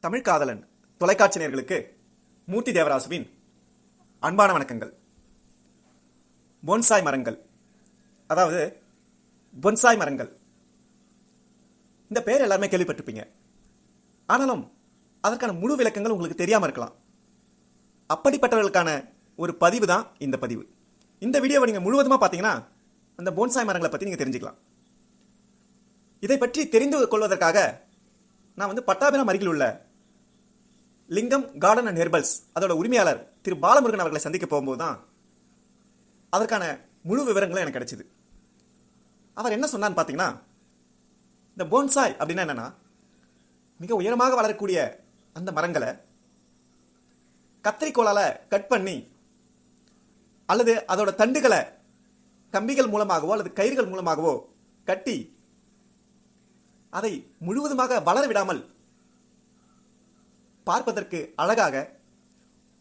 தமிழ் காதலன் தொலைக்காட்சி நேயர்களுக்கு மூர்த்தி தேவராசுவின் அன்பான வணக்கங்கள். போன்சாய் மரங்கள், அதாவது பொன்சாய் மரங்கள், இந்த பேர் எல்லாருமே கேள்விப்பட்டிருப்பீங்க. ஆனாலும் அதற்கான முழு விளக்கங்கள் உங்களுக்கு தெரியாமல் இருக்கலாம். அப்படிப்பட்டவர்களுக்கான ஒரு பதிவு தான் இந்த பதிவு. இந்த வீடியோவை நீங்கள் முழுவதுமாக பார்த்தீங்கன்னா அந்த போன்சாய் மரங்களை பற்றி நீங்கள் தெரிஞ்சுக்கலாம். இதை பற்றி தெரிந்து கொள்வதற்காக நான் பட்டாபிராம் அருகில் உள்ள லிங்கம் கார்டன் அண்ட் ஹெர்பல்ஸ் அதோட உரிமையாளர் திரு பாலமுருகன் அவர்களை சந்திக்க போகும்போது தான் அதற்கான முழு விவரங்களும் எனக்கு கிடைச்சிது. அவர் என்ன சொன்னான்னு பார்த்தீங்கன்னா, இந்த போன்சாய் அப்படின்னா என்னன்னா, மிக உயரமாக வளரக்கூடிய அந்த மரங்களை கத்திரிக்கோளால் கட் பண்ணி அல்லது அதோட தண்டுகளை கம்பிகள் மூலமாகவோ அல்லது கயிறுகள் மூலமாகவோ கட்டி அதை முழுவதுமாக வளர விடாமல் பார்ப்பதற்கு அழகாக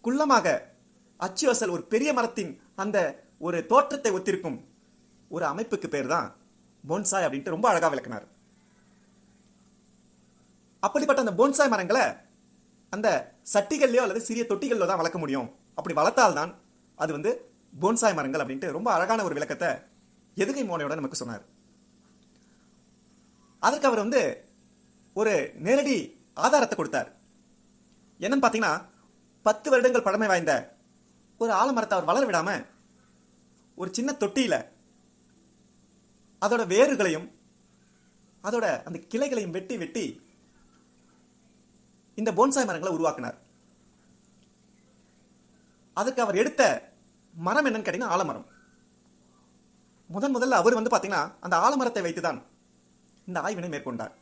குள்ளமாக அச்சு அசல் ஒரு பெரிய மரத்தின் அந்த ஒரு தோற்றத்தை ஒத்திருக்கும் ஒரு அமைப்புக்கு பேர் தான் போன்சாய் அப்படின்ட்டு ரொம்ப அழகா விளக்கினார். அப்படிப்பட்ட அந்த போன்சாய் மரங்களை அந்த சட்டிகள்லயோ அல்லது சிறிய தொட்டிகளிலோ தான் வளர்க்க முடியும். அப்படி வளர்த்தால்தான் அது போன்சாய் மரங்கள் அப்படின்ட்டு ரொம்ப அழகான ஒரு விளக்கத்தை எதுகை மோனையோட நமக்கு சொன்னார். அதற்கு அவர் ஒரு நேரடி ஆதாரத்தை கொடுத்தார். என்னன்னு பார்த்தீங்கன்னா, 10 வருடங்கள் பழமை வாய்ந்த ஒரு ஆலமரத்தை அவர் வளர விடாம ஒரு சின்ன தொட்டியில அதோட வேர்களையும் அதோட அந்த கிளைகளையும் வெட்டி வெட்டி இந்த போன்சாய் மரங்களை உருவாக்கினார். அதுக்கு அவர் எடுத்த மரம் என்னன்னு கேட்டீங்கன்னா ஆலமரம். முதல்ல அவர் பார்த்தீங்கன்னா அந்த ஆலமரத்தை வைத்துதான் இந்த ஆய்வினை மேற்கொண்டார்.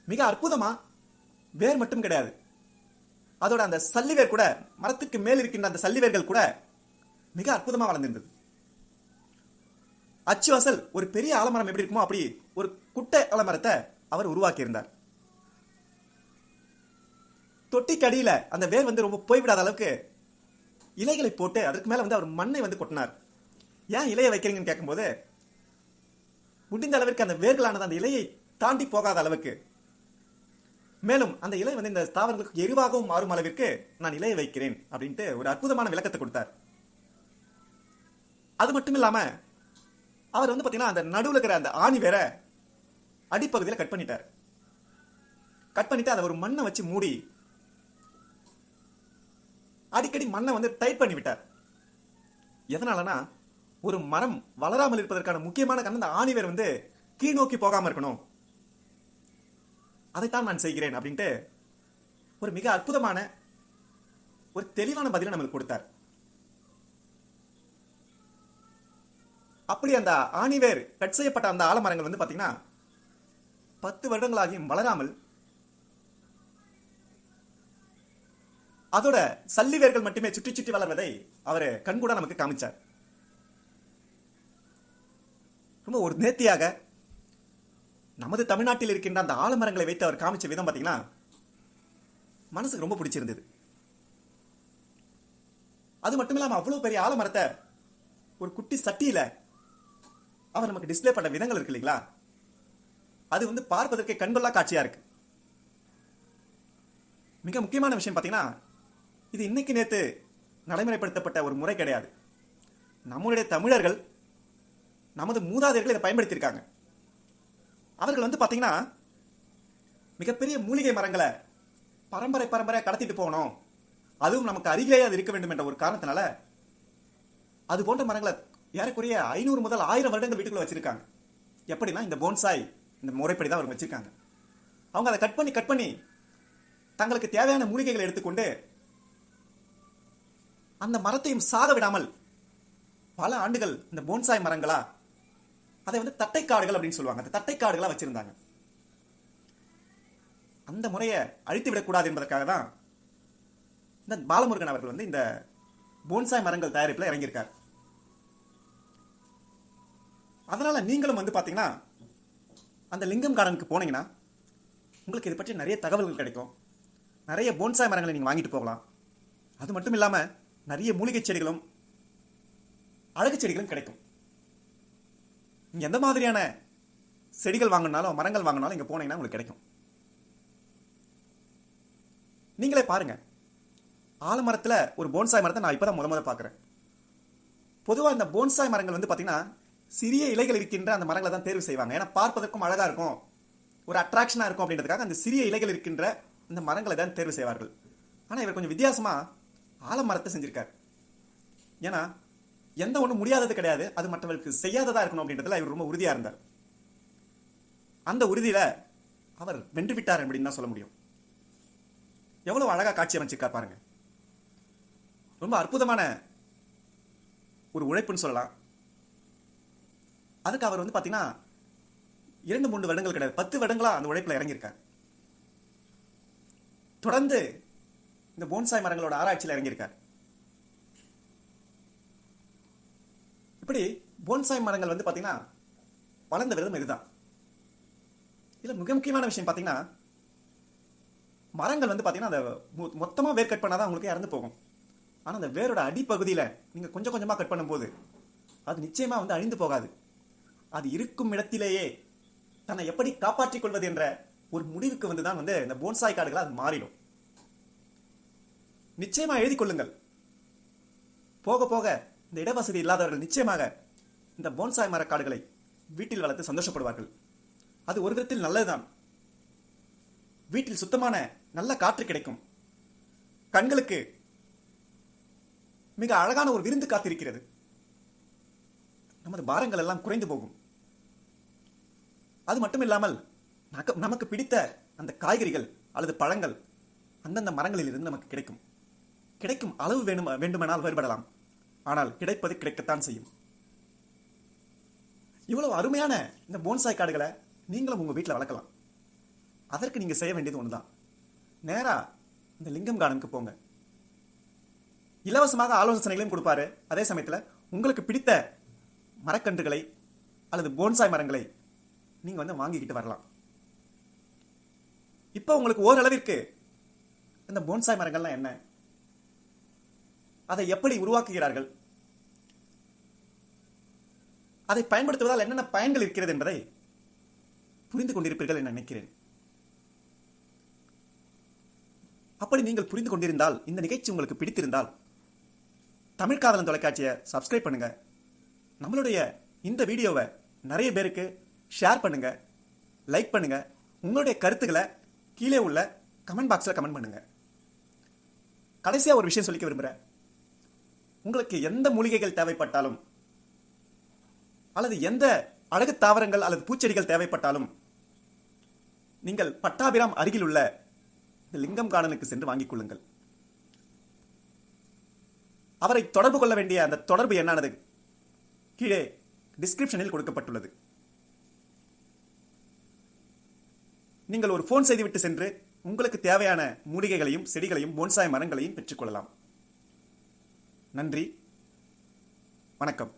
மிக அற்புதமா வேர் மட்டும் கிடையாது, அதோட அந்த சல்லிவேர் கூட, மரத்துக்கு மேல் இருக்கின்ற அந்த சல்லிவேர்கள் கூட மிக அற்புதமா வளர்ந்திருந்தது. அச்சு அசல் ஒரு பெரிய ஆலமரம் எப்படி இருக்குமோ அப்படி ஒரு குட்டை ஆலமரத்தை அவர் உருவாக்கி இருந்தார். தொட்டிக்கு அடியில அந்த வேர் ரொம்ப போய்விடாத அளவுக்கு இலைகளை போட்டு அதற்கு மேல அவர் மண்ணை கொட்டினார். ஏன் இலையை வைக்கிறீங்கன்னு கேட்கும்போது, முடிந்த அளவிற்கு அந்த வேர்களானது அந்த இலையை தாண்டி போகாத அளவுக்கு, மேலும் அந்த இலை இந்த தாவரங்களுக்கு எரிவாகவும் மாறும் அளவிற்கு நான் இலையை வைக்கிறேன் அப்படின்ட்டு ஒரு அற்புதமான விளக்கத்தை கொடுத்தார். அது மட்டும் இல்லாம அவர் பார்த்தீங்கன்னா அந்த நடுவில் இருக்கிற அந்த ஆணி வேற அடிப்பகுதியில் கட் பண்ணிட்டார். கட் பண்ணிட்டு அதை ஒரு மண்ணை வச்சு மூடி அடிக்கடி மண்ணை டைட் பண்ணி விட்டார். எதனாலனா, ஒரு மரம் வளராமல் இருப்பதற்கான முக்கியமான காரணம் அந்த ஆணி வேர் கீழ் நோக்கி போகாம இருக்கணும். அதைத்தான் நான் செய்கிறேன் அப்படின்ட்டு ஒரு மிக அற்புதமான ஒரு தெளிவான பதிலை நமக்கு கொடுத்தார். அப்படி அந்த ஆணிவேர் கட் செய்யப்பட்ட அந்த ஆலமரங்கள் பாத்தீங்கன்னா 10 வருடங்களாகியும் வளராமல் அதோட சல்லிவேர்கள் மட்டுமே சுற்றி சுற்றி வளர்வதை அவர் கண்கூட நமக்கு காமிச்சார். ரொம்ப ஒரு நேர்த்தியாக நமது தமிழ்நாட்டில் இருக்கின்ற அந்த ஆலமரங்களை வைத்து அவர் காமிச்ச விதம் பார்த்தீங்கன்னா மனசுக்கு ரொம்ப பிடிச்சிருந்தது. அது மட்டும் இல்லாமல் அவ்வளவு பெரிய ஆலமரத்தை ஒரு குட்டி சட்டியில அவர் நமக்கு டிஸ்பிளே பண்ண விதங்கள் இருக்கு இல்லைங்களா, அது பார்ப்பதற்கு கண்கொள்ளா காட்சியா இருக்கு. மிக முக்கியமான விஷயம் பார்த்தீங்கன்னா, இது இன்னைக்கு நேத்து நடைமுறைப்படுத்தப்பட்ட ஒரு முறை கிடையாது. நம்முடைய தமிழர்கள், நமது மூதாதையர்கள் இதை பயன்படுத்தியிருக்காங்க. அவர்கள் பார்த்தீங்கன்னா மிகப்பெரிய மூலிகை மரங்களை பரம்பரை கடத்திட்டு போகணும், அதுவும் நமக்கு அருகிலேயே அது இருக்க வேண்டும் என்ற ஒரு காரணத்தினால அது போன்ற மரங்களை ஏறக்குறைய 500 முதல் 1000 வருடங்கள் வீட்டுக்குள்ள வச்சிருக்காங்க. எப்படின்னா இந்த போன்சாய் இந்த முறைப்படி தான் அவங்க வச்சிருக்காங்க. அவங்க அதை கட் பண்ணி தங்களுக்கு தேவையான மூலிகைகளை எடுத்துக்கொண்டு அந்த மரத்தையும் சாக விடாமல் பல ஆண்டுகள் இந்த போன்சாய் மரங்களா அதை தட்டைக்காடுகள் அப்படின்னு சொல்லுவாங்க, அந்த தட்டைக்காடுகளா வச்சிருந்தாங்க. அந்த முறையை அழித்து விடக்கூடாது என்பதற்காக தான் இந்த பாலமுருகன் அவர்கள் இந்த போன்சாய் மரங்கள் தயாரிப்பில் இறங்கியிருக்கார். அதனால நீங்களும் பாத்தீங்கன்னா அந்த லிங்கம் கார்டனுக்கு போனீங்கன்னா உங்களுக்கு இதை பற்றி நிறைய தகவல்கள் கிடைக்கும். நிறைய போன்சாய் மரங்களை நீங்க வாங்கிட்டு போகலாம். அது மட்டும் இல்லாம நிறைய மூலிகை செடிகளும் அழகு செடிகளும் கிடைக்கும். நீங்க எந்த மாதிரியான செடிகள் வாங்கினாலும் மரங்கள் வாங்கினாலும் இங்க போனீங்கன்னா உங்களுக்கு கிடைக்கும். நீங்களே பாருங்க, ஆலமரத்தில் ஒரு போன்சாய் மரத்தை நான் இப்போ தான் முத பார்க்குறேன். பொதுவாக இந்த போன்சாய் மரங்கள் வந்து பார்த்தீங்கன்னா சிறிய இலைகள் இருக்கின்ற அந்த மரங்களை தான் தேர்வு செய்வாங்க. ஏன்னா பார்ப்பதற்கும் அழகாக இருக்கும், ஒரு அட்ராக்ஷனாக இருக்கும் அப்படின்றதுக்காக அந்த சிறிய இலைகள் இருக்கின்ற அந்த மரங்களை தான் தேர்வு செய்வார்கள். ஆனால் இவர் கொஞ்சம் வித்தியாசமாக ஆலமரத்தை செஞ்சிருக்கார். ஏன்னா எந்த ஒன்றும் முடியாதது கிடையாது, அது மற்றவர்களுக்கு செய்யாததாக இருக்கணும் அப்படின்றதுல இவர் ரொம்ப உறுதியாக இருந்தார். அந்த உறுதியில் அவர் வென்று விட்டார் அப்படின்னு தான் சொல்ல முடியும். எவ்வளவு அழகா காட்சி அமைச்சிருக்கார் பாருங்க. ரொம்ப அற்புதமான ஒரு உழைப்புன்னு சொல்லலாம். அதுக்கு அவர் வந்து பார்த்தீங்கன்னா 2-3 வருடங்கள் கிடையாது, 10 வருடங்களா அந்த உழைப்பில் இறங்கியிருக்கார். தொடர்ந்து இந்த போன்சாய் மரங்களோட ஆராய்ச்சியில் இறங்கியிருக்கார். இப்படி போன்சாய் மரங்கள் வந்து பார்த்தீங்கன்னா வளர்ந்த விதம் இதுதான். இதில் மிக முக்கியமான விஷயம் பார்த்தீங்கன்னா, மரங்கள் வந்து பார்த்தீங்கன்னா அந்த மொத்தமாக வேர் கட் பண்ணாதான் உங்களுக்கு இறந்து போகும். ஆனால் அந்த வேரோட அடிப்பகுதியில் நீங்கள் கொஞ்சம் கொஞ்சமாக கட் பண்ணும்போது அது நிச்சயமாக வந்து அழிந்து போகாது. அது இருக்கும் இடத்திலேயே தன்னை எப்படி காப்பாற்றிக் கொள்வது என்ற ஒரு முடிவுக்கு வந்து தான் வந்து இந்த போன்சாய் காடுகள் அது மாறிடும். நிச்சயமாக எழுதி கொள்ளுங்கள். போக போக இந்த இடவசதி இல்லாதவர்கள் நிச்சயமாக இந்த போன்சாய் மரக்காடுகளை வீட்டில் வளர்த்து சந்தோஷப்படுவார்கள். அது ஒரு விதத்தில் நல்லதுதான். வீட்டில் சுத்தமான நல்ல காற்று கிடைக்கும், கண்களுக்கு மிக அழகான ஒரு விருந்து காத்திருக்கிறது, நமது பாரங்கள் எல்லாம் குறைந்து போகும். அது மட்டும் இல்லாமல் நமக்கு பிடித்த அந்த காய்கறிகள் அல்லது பழங்கள் அந்தந்த மரங்களில் இருந்து நமக்கு கிடைக்கும். கிடைக்கும் அளவு வேண்டுமானால் வேறுபடலாம், ஆனால் கிடைப்பது கிடைக்கத்தான் செய்யும். இவ்வளவு அருமையான இந்த போன்சாய் காடுகளை நீங்களும் உங்க வீட்டில் வளர்க்கலாம். அதற்கு நீங்க செய்ய வேண்டியது ஒண்ணுதான், நேரா இந்த லிங்கம் கார்டனுக்கு போங்க. இலவசமாக ஆலோசனைகளையும் கொடுப்பாரு. அதே சமயத்தில் உங்களுக்கு பிடித்த மரக்கன்றுகளை அல்லது போன்சாய் மரங்களை நீங்க வந்து வாங்கிக்கிட்டு வரலாம். இப்போ உங்களுக்கு ஓரளவிற்கு இந்த போன்சாய் மரங்கள்லாம் என்ன, அதை எப்படி உருவாக்குகிறார்கள், அதை பயன்படுத்துவதால் என்னென்ன பயன்கள் இருக்கிறது என்பதை புரிந்து கொண்டிருப்பீர்கள் என்று நினைக்கிறேன். அப்படி நீங்கள் புரிந்து கொண்டிருந்தால், இந்த நிகழ்ச்சி உங்களுக்கு பிடித்திருந்தால் தமிழ் காதலன் தொலைக்காட்சியை சப்ஸ்கிரைப் பண்ணுங்க. நம்மளுடைய இந்த வீடியோவை நிறைய பேருக்கு ஷேர் பண்ணுங்க, லைக் பண்ணுங்க. உங்களுடைய கருத்துக்களை கீழே உள்ள கமெண்ட் பாக்ஸில் கமெண்ட் பண்ணுங்க. கடைசியாக ஒரு விஷயம் சொல்லிக்க விரும்புகிறேன். உங்களுக்கு எந்த மூலிகைகள் தேவைப்பட்டாலும் அல்லது எந்த அழகு தாவரங்கள் அல்லது பூச்செடிகள் தேவைப்பட்டாலும் நீங்கள் பட்டாபிராம் அருகில் உள்ள இந்த லிங்கம் கார்டனுக்கு சென்று வாங்கிக் கொள்ளுங்கள். அவரை தொடர்பு கொள்ள வேண்டிய அந்த தொடர்பு எண்ணானது கீழே டிஸ்கிரிப்ஷனில் கொடுக்கப்பட்டுள்ளது. நீங்கள் ஒரு போன் செய்துவிட்டு சென்று உங்களுக்கு தேவையான மூலிகைகளையும் செடிகளையும் போன்சாய் மரங்களையும் பெற்றுக்கொள்ளலாம். நன்றி, வணக்கம்.